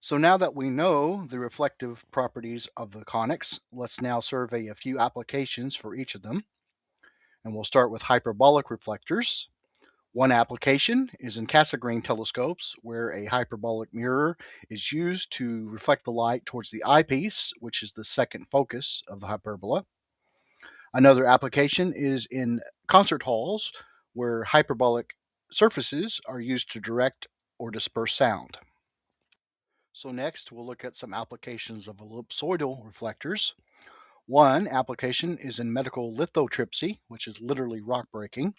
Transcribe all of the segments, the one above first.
So now that we know the reflective properties of the conics, let's now survey a few applications for each of them. And we'll start with hyperbolic reflectors. One application is in Cassegrain telescopes, where a hyperbolic mirror is used to reflect the light towards the eyepiece, which is the second focus of the hyperbola. Another application is in concert halls, where hyperbolic surfaces are used to direct or disperse sound. So next, we'll look at some applications of ellipsoidal reflectors. One application is in medical lithotripsy, which is literally rock breaking,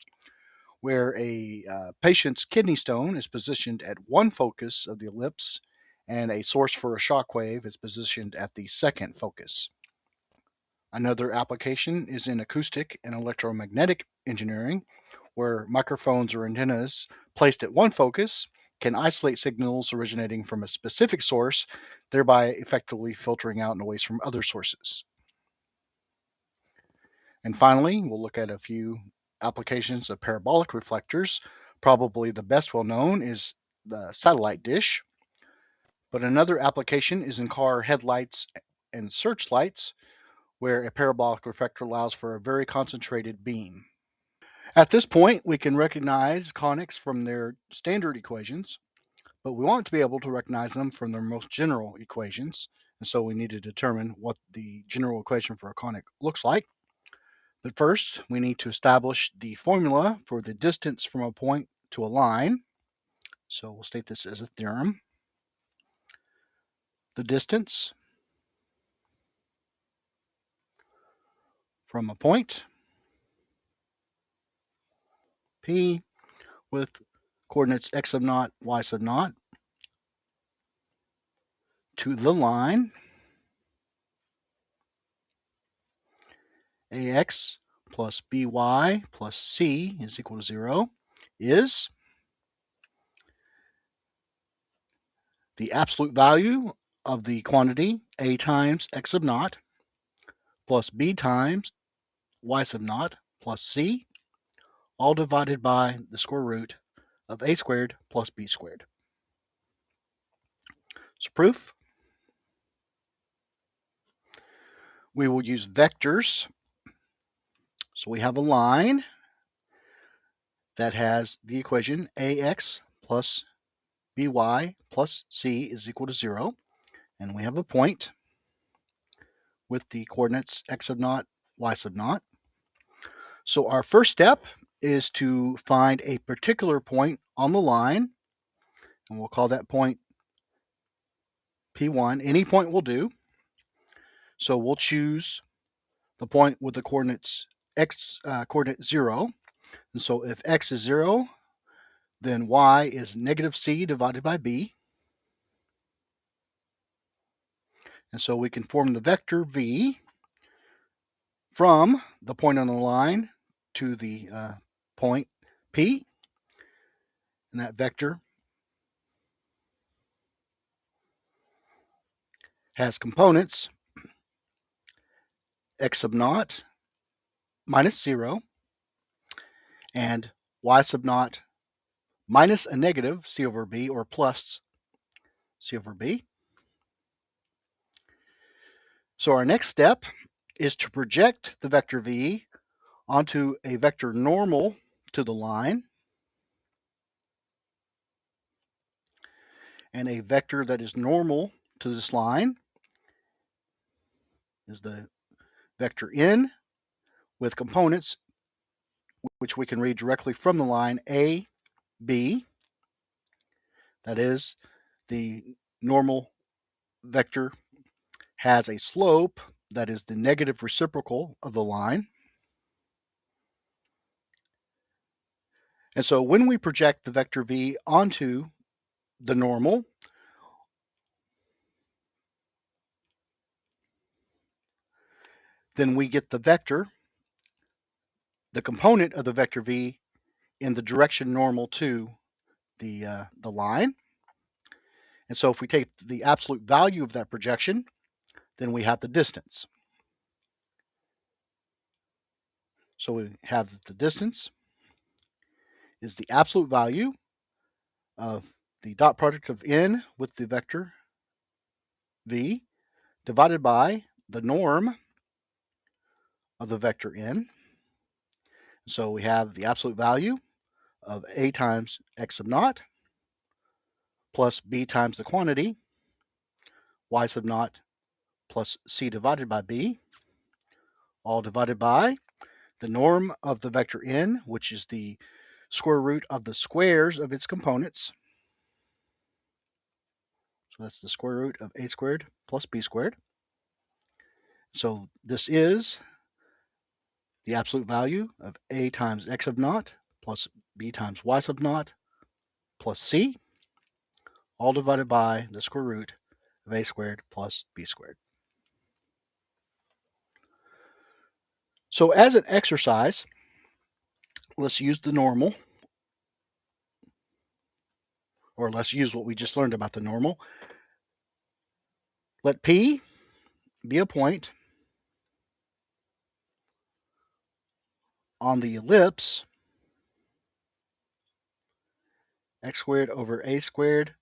where a patient's kidney stone is positioned at one focus of the ellipse and a source for a shock wave is positioned at the second focus. Another application is in acoustic and electromagnetic engineering, where microphones or antennas placed at one focus can isolate signals originating from a specific source, thereby effectively filtering out noise from other sources. And finally, we'll look at a few applications of parabolic reflectors. Probably the best well known is the satellite dish. But another application is in car headlights and searchlights, where a parabolic reflector allows for a very concentrated beam. At this point, we can recognize conics from their standard equations, but we want to be able to recognize them from their most general equations. And so we need to determine what the general equation for a conic looks like. But first, we need to establish the formula for the distance from a point to a line. So we'll state this as a theorem. The distance from a point, P, with coordinates x sub naught, y sub naught, to the line, ax plus by plus c is equal to 0, is the absolute value of the quantity a times x sub naught plus b times y sub naught plus c, all divided by the square root of a squared plus b squared. So proof, we will use vectors. So we have a line that has the equation ax plus by plus c is equal to 0. And we have a point with the coordinates x sub naught, y sub naught. So our first step is to find a particular point on the line, and we'll call that point P1. Any point will do. So we'll choose the point with the coordinates coordinate 0. And so if x is 0, then y is negative c divided by b. And so we can form the vector v from the point on the line to the point P. And that vector has components x sub naught minus 0 and y sub naught minus a negative c over b or plus c over b. So our next step is to project the vector v onto a vector normal to the line and a vector that is normal to this line is the vector n with components which we can read directly from the line a, b. That is, the normal vector has a slope that is the negative reciprocal of the line. And so when we project the vector v onto the normal, then we get the vector, the component of the vector v in the direction normal to the line. And so if we take the absolute value of that projection, then we have the distance. So we have the distance is the absolute value of the dot product of n with the vector v divided by the norm of the vector n. So we have the absolute value of a times x sub naught plus b times the quantity, y sub naught plus c divided by b, all divided by the norm of the vector n, which is the square root of the squares of its components. So that's the square root of a squared plus b squared. So this is the absolute value of a times x sub naught plus b times y sub naught plus c, all divided by the square root of a squared plus b squared. So as an exercise, let's use the normal, or let's use what we just learned about the normal. Let P be a point on the ellipse x squared over a squared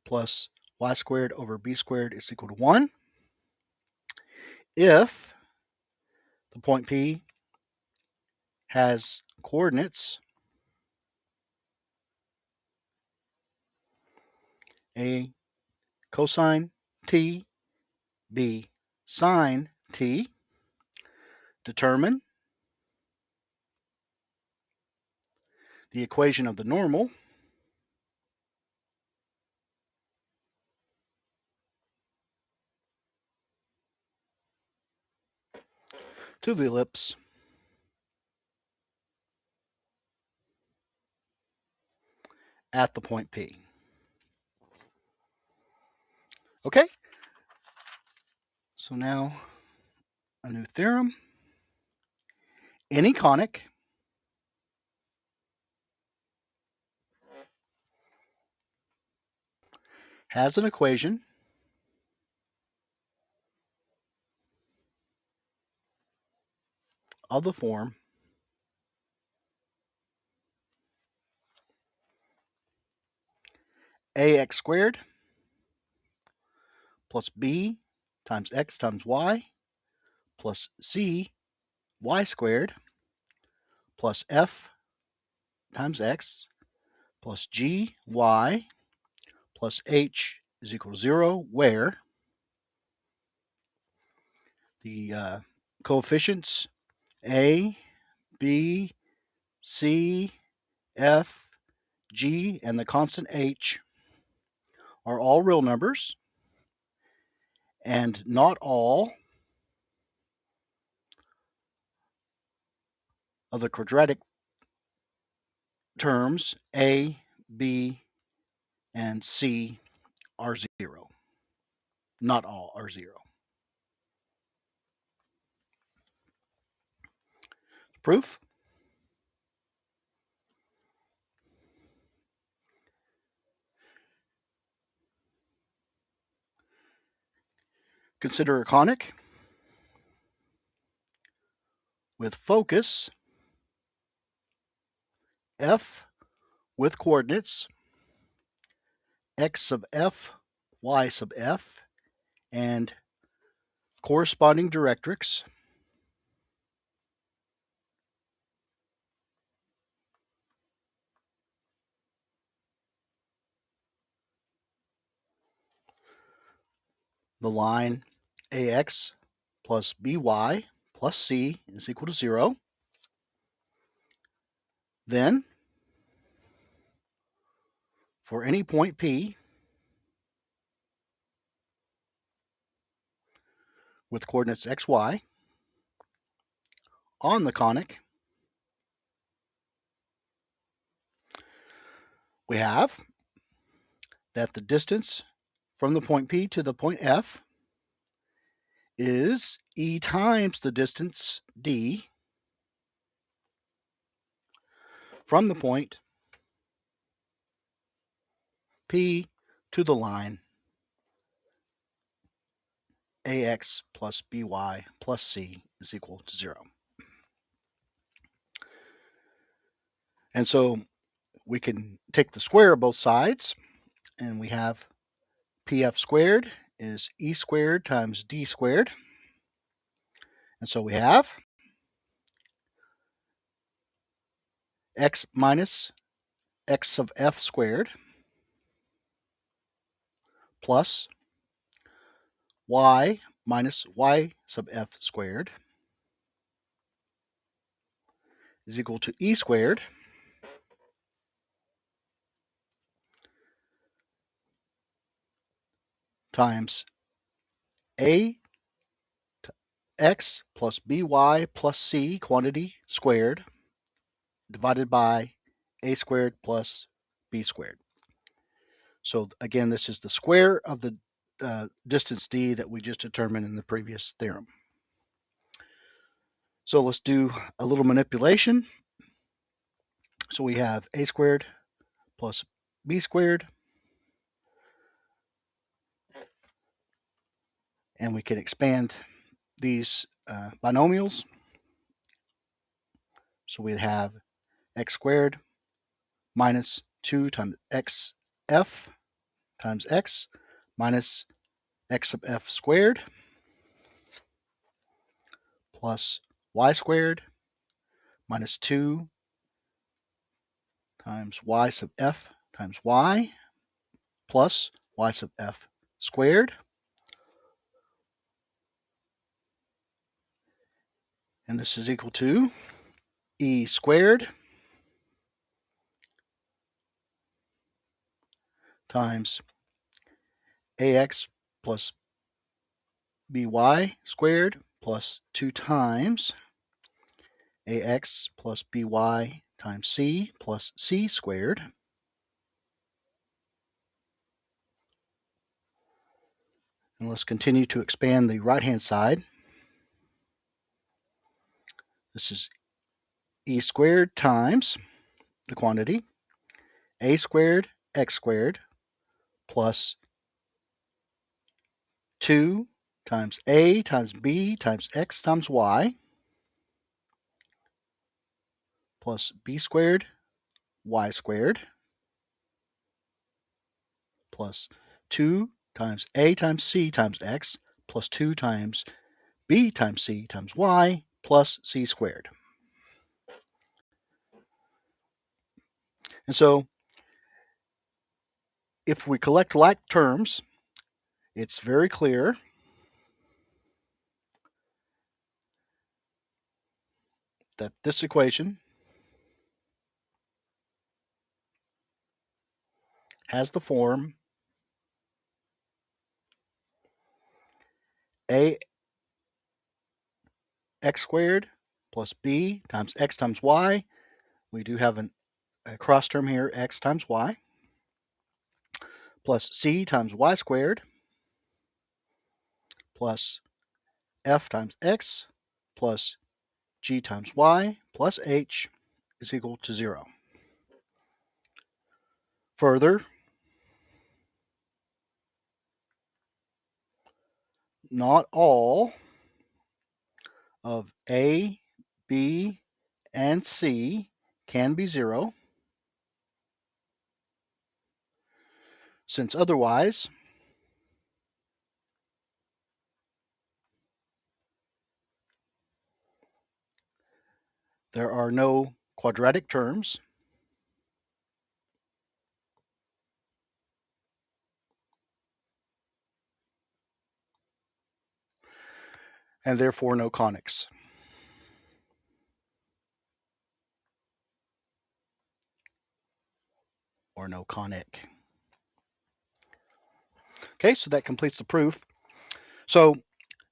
plus y squared over b squared is equal to 1 if the point P has coordinates a cosine t, b sine t. Determine the equation of the normal to the ellipse at the point P. Okay, so now a new theorem. Any conic has an equation of the form ax squared plus b times x times y plus c y squared plus f times x plus g y plus h is equal to 0, where the coefficients a, b, c, f, g, and the constant h are all real numbers, and not all of the quadratic terms a, b, and c are 0. Not all are 0. Proof? Consider a conic with focus f with coordinates x sub f, y sub f, and corresponding directrix the line ax plus by plus c is equal to 0. Then, for any point P with coordinates x, y on the conic, we have that the distance from the point P to the point F is e times the distance d from the point P to the line ax plus by plus c is equal to 0. And so we can take the square of both sides, and we have pf squared is e squared times d squared. And so we have x minus x sub f squared plus y minus y sub f squared is equal to e squared times a x plus by plus c quantity squared divided by a squared plus b squared. So again, this is the square of the distance d that we just determined in the previous theorem. So let's do a little manipulation. So we have a squared plus b squared, and we can expand these binomials. So we'd have x squared minus 2 times xf times x minus x sub f squared plus y squared minus 2 times y sub f times y plus y sub f squared. And this is equal to e squared times ax plus by squared plus 2 times ax plus by times c plus c squared. And let's continue to expand the right-hand side. This is e squared times the quantity a squared x squared plus 2 times a times b times x times y plus b squared y squared plus 2 times a times c times x plus 2 times b times c times y plus c squared. And so if we collect like terms, it's very clear that this equation has the form a x squared plus b times x times y. We do have a cross term here, x times y, plus c times y squared plus f times x plus g times y plus h is equal to 0. Further, not all of a, b, and c can be 0, since otherwise there are no quadratic terms, and therefore no conics. Or no conic. Okay, so that completes the proof. So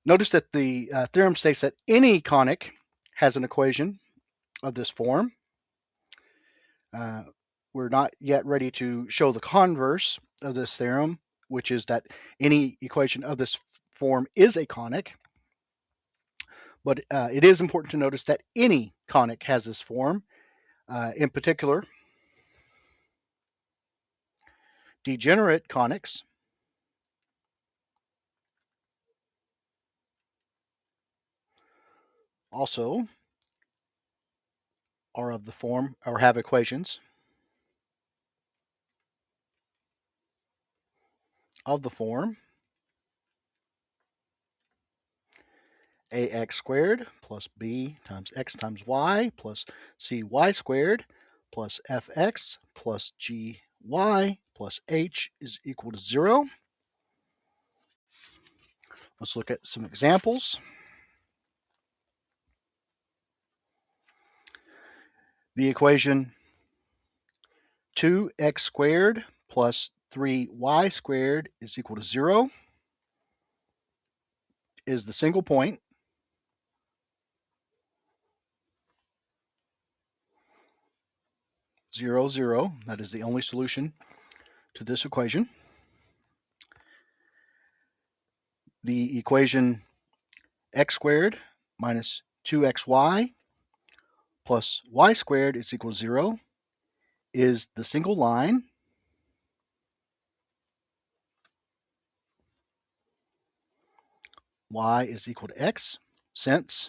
notice that the theorem states that any conic has an equation of this form. We're not yet ready to show the converse of this theorem, which is that any equation of this form is a conic. But it is important to notice that any conic has this form. In particular, degenerate conics also are of the form or have equations of the form ax squared plus b times x times y plus cy squared plus fx plus gy plus h is equal to 0. Let's look at some examples. The equation 2x squared plus 3y squared is equal to 0 is the single point. 0, 0. That is the only solution to this equation. The equation x squared minus 2xy plus y squared is equal to 0 is the single line. Y is equal to x, since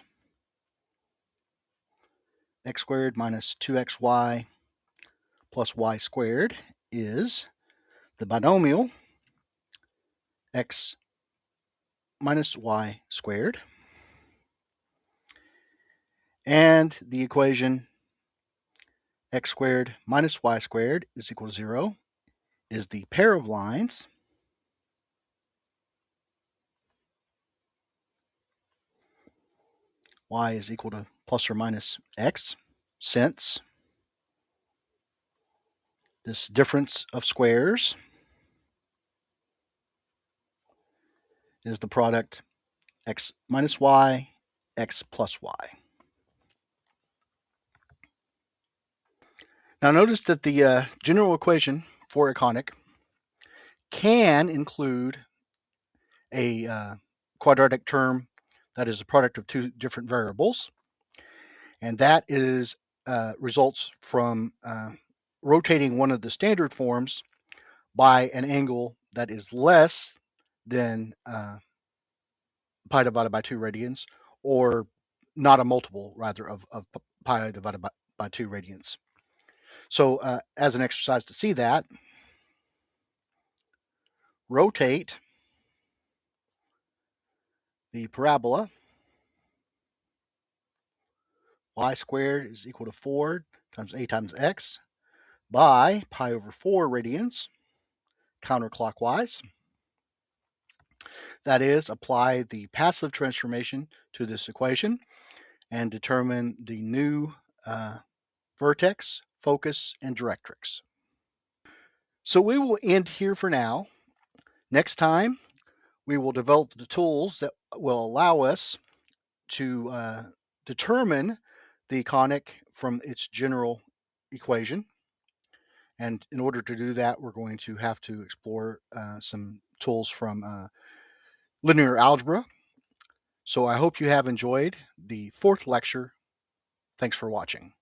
x squared minus 2xy plus y squared is the binomial x minus y squared. And the equation x squared minus y squared is equal to 0 is the pair of lines. Y is equal to plus or minus x, since this difference of squares is the product x minus y, x plus y. Now notice that the general equation for a conic can include a quadratic term that is a product of two different variables, and that is results from rotating one of the standard forms by an angle that is less than pi divided by 2 radians, or not a multiple, rather, of pi divided by 2 radians. So as an exercise to see that, rotate the parabola. Y squared is equal to 4 times a times x by pi over 4 radians, counterclockwise. That is, apply the passive transformation to this equation and determine the new vertex, focus, and directrix. So we will end here for now. Next time, we will develop the tools that will allow us to determine the conic from its general equation. And in order to do that, we're going to have to explore some tools from linear algebra. So I hope you have enjoyed the fourth lecture. Thanks for watching.